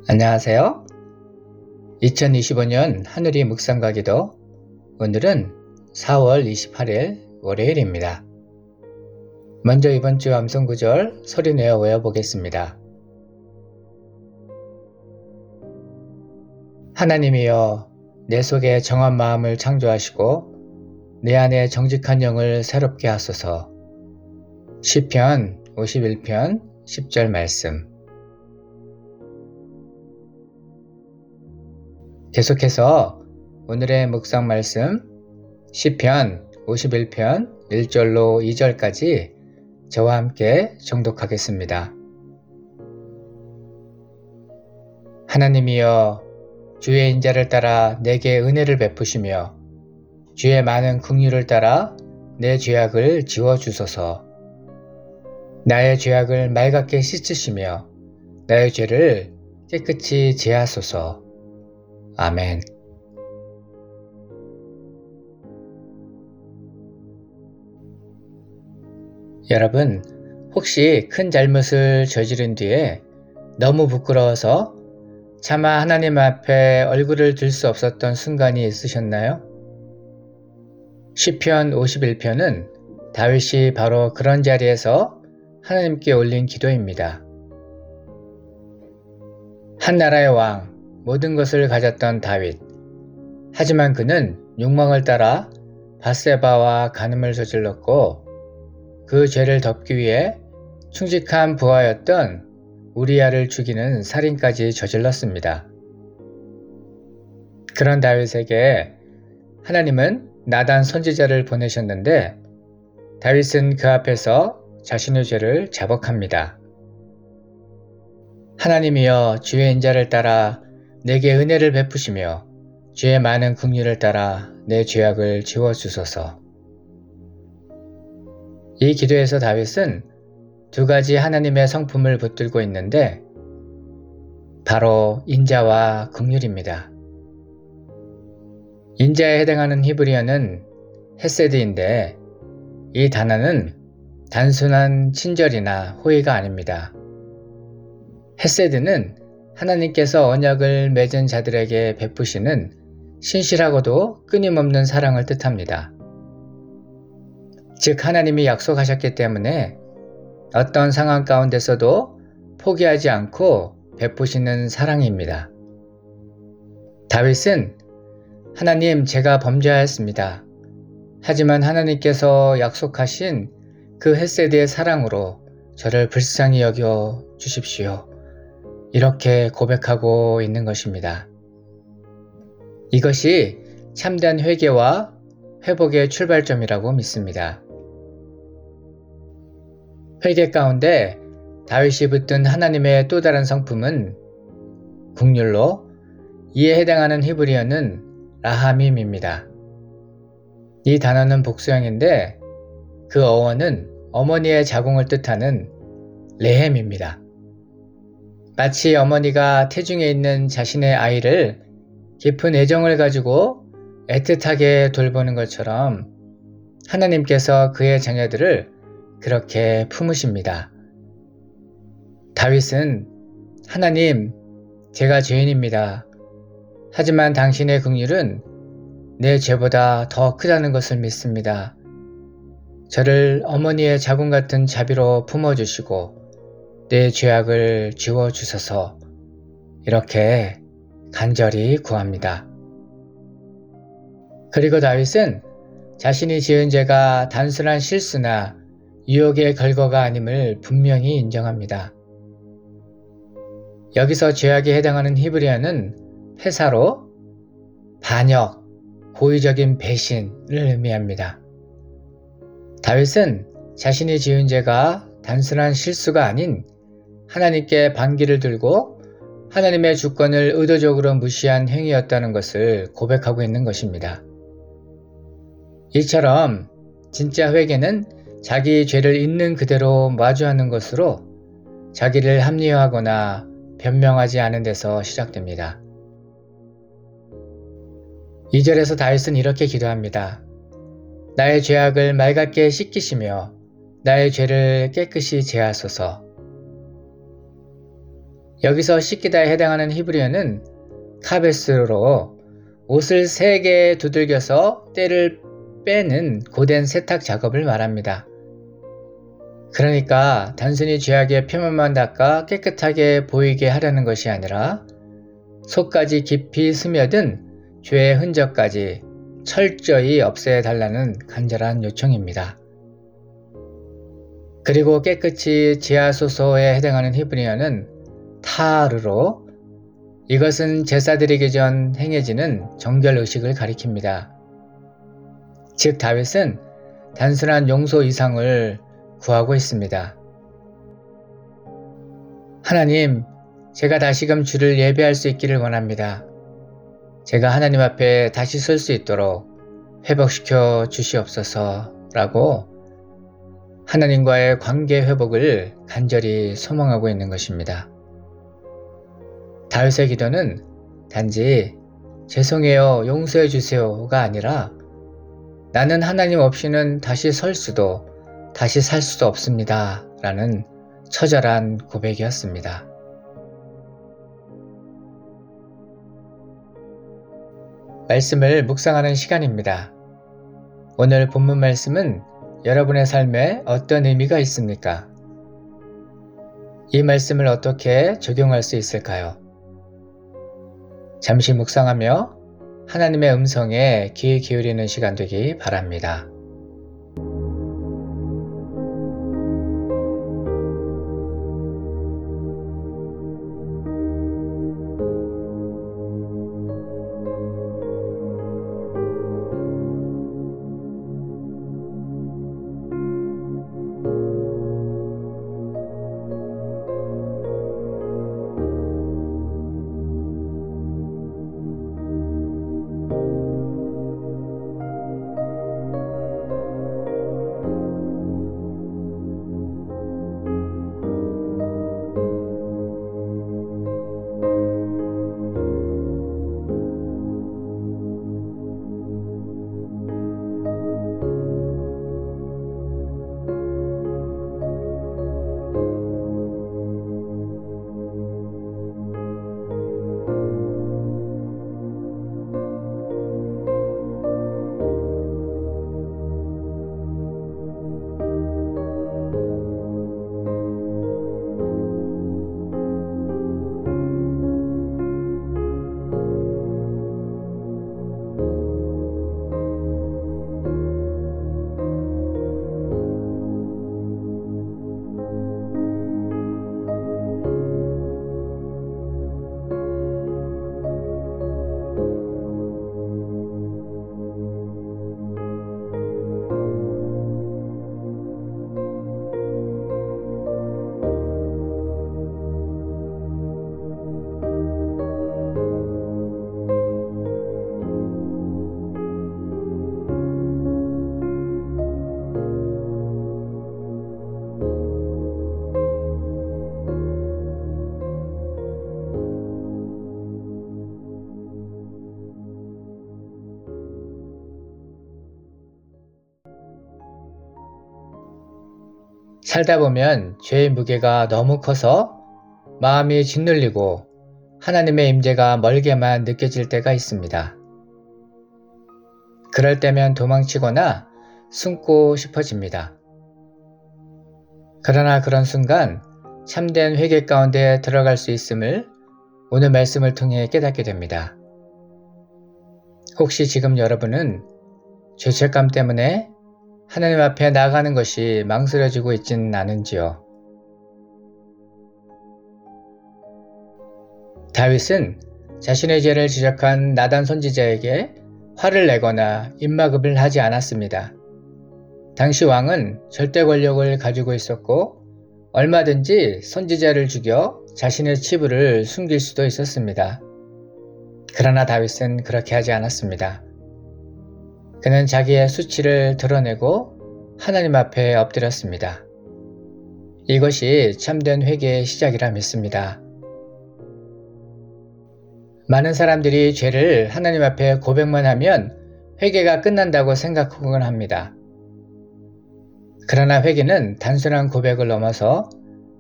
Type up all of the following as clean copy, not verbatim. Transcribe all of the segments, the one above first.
안녕하세요. 2025년 하늘이 묵상가기도 오늘은 4월 28일 월요일입니다. 먼저 이번 주 암송구절 소리내어 외워보겠습니다. 하나님이여 내 속에 정한 마음을 창조하시고 내 안에 정직한 영을 새롭게 하소서. 시편 51편 10절 말씀. 계속해서 오늘의 묵상 말씀 시편 51편 1절로 2절까지 저와 함께 정독하겠습니다. 하나님이여 주의 인자를 따라 내게 은혜를 베푸시며 주의 많은 긍휼을 따라 내 죄악을 지워주소서. 나의 죄악을 맑게 씻으시며 나의 죄를 깨끗이 제하소서. 아멘. 여러분, 혹시 큰 잘못을 저지른 뒤에 너무 부끄러워서 차마 하나님 앞에 얼굴을 들 수 없었던 순간이 있으셨나요? 시편 51편은 다윗이 바로 그런 자리에서 하나님께 올린 기도입니다. 한 나라의 왕, 모든 것을 가졌던 다윗. 하지만 그는 욕망을 따라 밧세바와 간음을 저질렀고 그 죄를 덮기 위해 충직한 부하였던 우리아를 죽이는 살인까지 저질렀습니다. 그런 다윗에게 하나님은 나단 선지자를 보내셨는데 다윗은 그 앞에서 자신의 죄를 자복합니다. 하나님이여 주의 인자를 따라 내게 은혜를 베푸시며 주의 많은 긍휼을 따라 내 죄악을 지워주소서. 이 기도에서 다윗은 두 가지 하나님의 성품을 붙들고 있는데 바로 인자와 긍휼입니다. 인자에 해당하는 히브리어는 헤세드인데 이 단어는 단순한 친절이나 호의가 아닙니다. 헤세드는 하나님께서 언약을 맺은 자들에게 베푸시는 신실하고도 끊임없는 사랑을 뜻합니다. 즉 하나님이 약속하셨기 때문에 어떤 상황 가운데서도 포기하지 않고 베푸시는 사랑입니다. 다윗은 하나님 제가 범죄하였습니다. 하지만 하나님께서 약속하신 그 헤세드의 사랑으로 저를 불쌍히 여겨 주십시오. 이렇게 고백하고 있는 것입니다. 이것이 참된 회개와 회복의 출발점이라고 믿습니다. 회개 가운데 다윗이 붙든 하나님의 또 다른 성품은 긍휼로, 이에 해당하는 히브리어는 라하밈입니다. 이 단어는 복수형인데 그 어원은 어머니의 자궁을 뜻하는 레헴입니다. 마치 어머니가 태중에 있는 자신의 아이를 깊은 애정을 가지고 애틋하게 돌보는 것처럼 하나님께서 그의 자녀들을 그렇게 품으십니다. 다윗은 하나님, 제가 죄인입니다. 하지만 당신의 긍휼은 내 죄보다 더 크다는 것을 믿습니다. 저를 어머니의 자궁 같은 자비로 품어주시고 내 죄악을 지워주소서. 이렇게 간절히 구합니다. 그리고 다윗은 자신이 지은 죄가 단순한 실수나 유혹의 결과가 아님을 분명히 인정합니다. 여기서 죄악에 해당하는 히브리어는 회사로 반역, 고의적인 배신을 의미합니다. 다윗은 자신이 지은 죄가 단순한 실수가 아닌 하나님께 반기를 들고 하나님의 주권을 의도적으로 무시한 행위였다는 것을 고백하고 있는 것입니다. 이처럼 진짜 회개는 자기 죄를 있는 그대로 마주하는 것으로 자기를 합리화하거나 변명하지 않은 데서 시작됩니다. 2절에서 다윗은 이렇게 기도합니다. 나의 죄악을 맑게 씻기시며 나의 죄를 깨끗이 제하소서. 여기서 씻기다에 해당하는 히브리어는 카베스로 옷을 3개 두들겨서 때를 빼는 고된 세탁 작업을 말합니다. 그러니까 단순히 죄악의 표면만 닦아 깨끗하게 보이게 하려는 것이 아니라 속까지 깊이 스며든 죄의 흔적까지 철저히 없애달라는 간절한 요청입니다. 그리고 깨끗이 지하소서에 해당하는 히브리어는 타르로 이것은 제사 드리기 전 행해지는 정결 의식을 가리킵니다. 즉 다윗은 단순한 용서 이상을 구하고 있습니다. 하나님, 제가 다시금 주를 예배할 수 있기를 원합니다. 제가 하나님 앞에 다시 설 수 있도록 회복시켜 주시옵소서 라고 하나님과의 관계 회복을 간절히 소망하고 있는 것입니다. 다윗의 기도는 단지 죄송해요, 용서해 주세요가 아니라 나는 하나님 없이는 다시 설 수도 다시 살 수도 없습니다 라는 처절한 고백이었습니다. 말씀을 묵상하는 시간입니다. 오늘 본문 말씀은 여러분의 삶에 어떤 의미가 있습니까? 이 말씀을 어떻게 적용할 수 있을까요? 잠시 묵상하며 하나님의 음성에 귀 기울이는 시간 되기 바랍니다. 살다 보면 죄의 무게가 너무 커서 마음이 짓눌리고 하나님의 임재가 멀게만 느껴질 때가 있습니다. 그럴 때면 도망치거나 숨고 싶어집니다. 그러나 그런 순간 참된 회개 가운데 들어갈 수 있음을 오늘 말씀을 통해 깨닫게 됩니다. 혹시 지금 여러분은 죄책감 때문에 하나님 앞에 나가는 것이 망설여지고 있지는 않은지요? 다윗은 자신의 죄를 지적한 나단 선지자에게 화를 내거나 입막음을 하지 않았습니다. 당시 왕은 절대 권력을 가지고 있었고 얼마든지 선지자를 죽여 자신의 치부를 숨길 수도 있었습니다. 그러나 다윗은 그렇게 하지 않았습니다. 그는 자기의 수치를 드러내고 하나님 앞에 엎드렸습니다. 이것이 참된 회개의 시작이라 믿습니다. 많은 사람들이 죄를 하나님 앞에 고백만 하면 회개가 끝난다고 생각하곤 합니다. 그러나 회개는 단순한 고백을 넘어서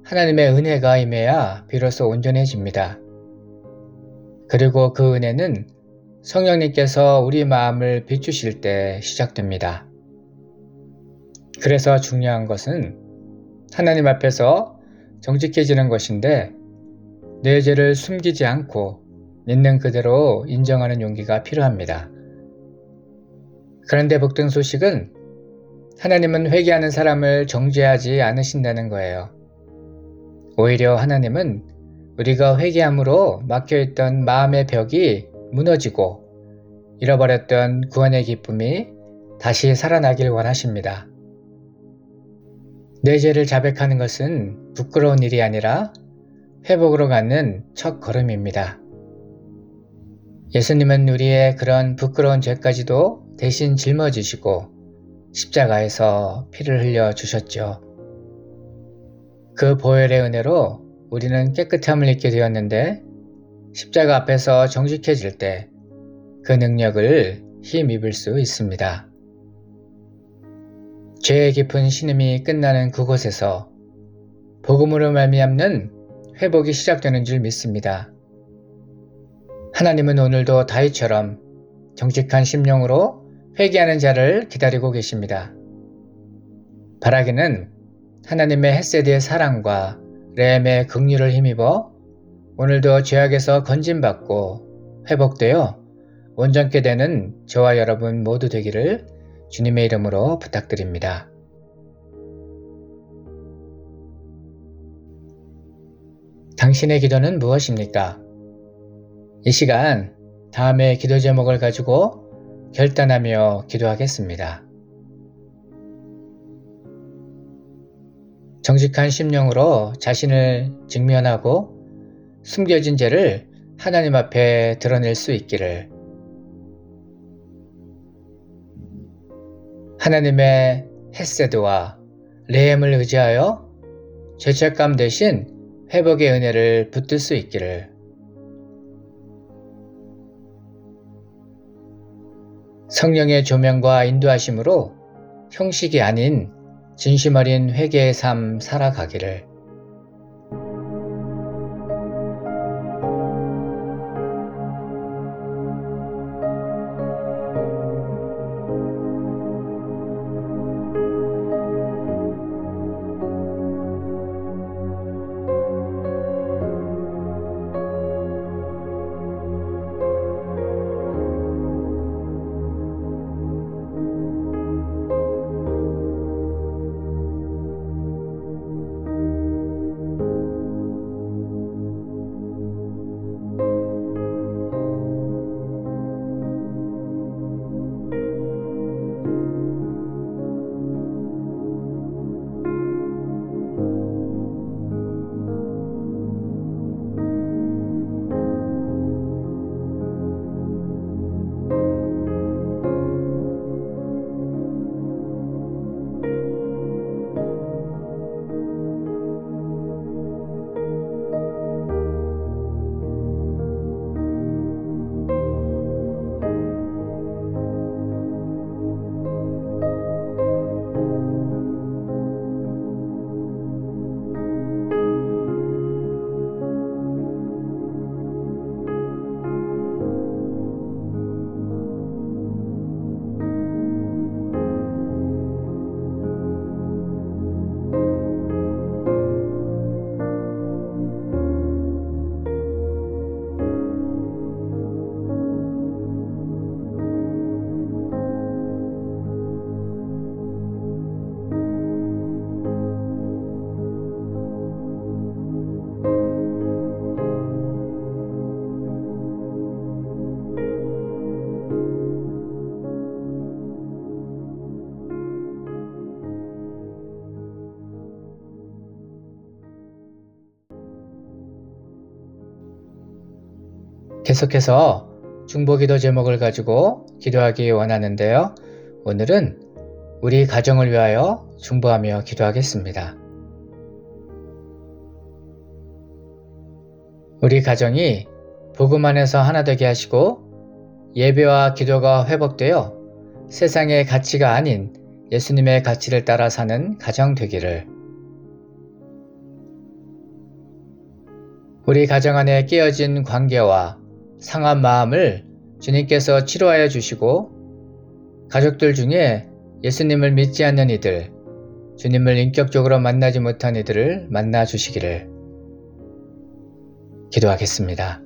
하나님의 은혜가 임해야 비로소 온전해집니다. 그리고 그 은혜는 성령님께서 우리 마음을 비추실 때 시작됩니다. 그래서 중요한 것은 하나님 앞에서 정직해지는 것인데 내 죄를 숨기지 않고 있는 그대로 인정하는 용기가 필요합니다. 그런데 복된 소식은 하나님은 회개하는 사람을 정죄하지 않으신다는 거예요. 오히려 하나님은 우리가 회개함으로 막혀있던 마음의 벽이 무너지고 잃어버렸던 구원의 기쁨이 다시 살아나길 원하십니다. 내 죄를 자백하는 것은 부끄러운 일이 아니라 회복으로 가는 첫 걸음입니다. 예수님은 우리의 그런 부끄러운 죄까지도 대신 짊어지시고 십자가에서 피를 흘려 주셨죠. 그 보혈의 은혜로 우리는 깨끗함을 입게 되었는데 십자가 앞에서 정직해질 때 그 능력을 힘입을 수 있습니다. 죄의 깊은 신음이 끝나는 그곳에서 복음으로 말미암는 회복이 시작되는 줄 믿습니다. 하나님은 오늘도 다윗처럼 정직한 심령으로 회개하는 자를 기다리고 계십니다. 바라기는 하나님의 헤세드의 사랑과 레헴의 긍휼을 힘입어 오늘도 죄악에서 건진받고 회복되어 온전케 되는 저와 여러분 모두 되기를 주님의 이름으로 부탁드립니다. 당신의 기도는 무엇입니까? 이 시간 다음의 기도 제목을 가지고 결단하며 기도하겠습니다. 정직한 심령으로 자신을 직면하고 숨겨진 죄를 하나님 앞에 드러낼 수 있기를 하나님의 헤세드와 레헴을 의지하여 죄책감 대신 회복의 은혜를 붙들 수 있기를 성령의 조명과 인도하심으로 형식이 아닌 진심 어린 회개의 삶 살아가기를 계속해서 중보기도 제목을 가지고 기도하기 원하는데요. 오늘은 우리 가정을 위하여 중보하며 기도하겠습니다. 우리 가정이 복음 안에서 하나 되게 하시고 예배와 기도가 회복되어 세상의 가치가 아닌 예수님의 가치를 따라 사는 가정 되기를 우리 가정 안에 깨어진 관계와 상한 마음을 주님께서 치료하여 주시고 가족들 중에 예수님을 믿지 않는 이들, 주님을 인격적으로 만나지 못한 이들을 만나 주시기를 기도하겠습니다.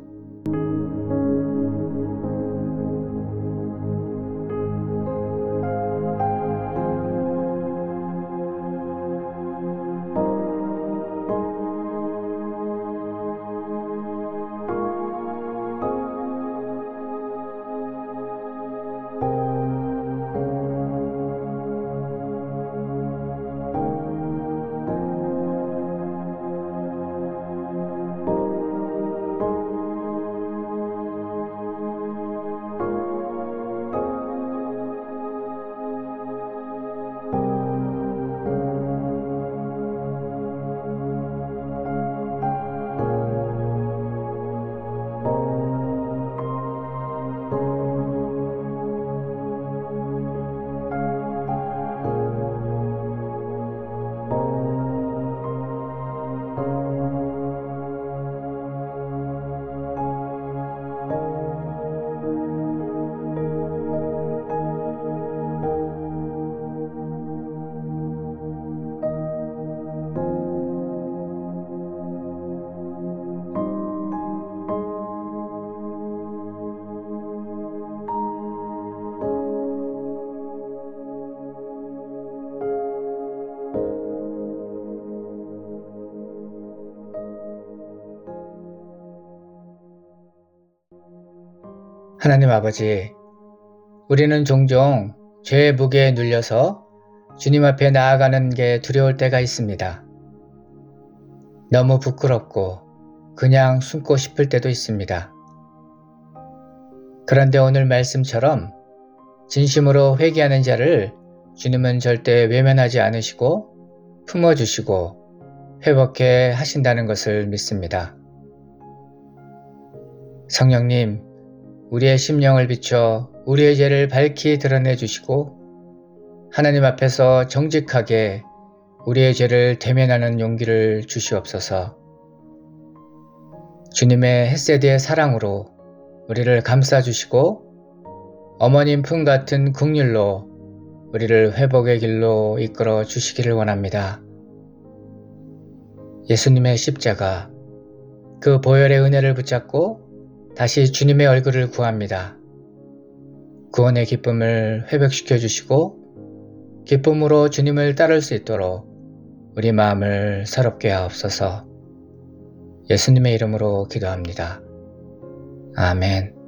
하나님 아버지, 우리는 종종 죄의 무게에 눌려서 주님 앞에 나아가는 게 두려울 때가 있습니다. 너무 부끄럽고 그냥 숨고 싶을 때도 있습니다. 그런데 오늘 말씀처럼 진심으로 회개하는 자를 주님은 절대 외면하지 않으시고 품어주시고 회복해 하신다는 것을 믿습니다. 성령님, 우리의 심령을 비춰 우리의 죄를 밝히 드러내 주시고 하나님 앞에서 정직하게 우리의 죄를 대면하는 용기를 주시옵소서. 주님의 헷세드의 사랑으로 우리를 감싸주시고 어머님 품 같은 긍휼로 우리를 회복의 길로 이끌어 주시기를 원합니다. 예수님의 십자가, 그 보혈의 은혜를 붙잡고 다시 주님의 얼굴을 구합니다. 구원의 기쁨을 회복시켜 주시고 기쁨으로 주님을 따를 수 있도록 우리 마음을 새롭게 하옵소서. 예수님의 이름으로 기도합니다. 아멘.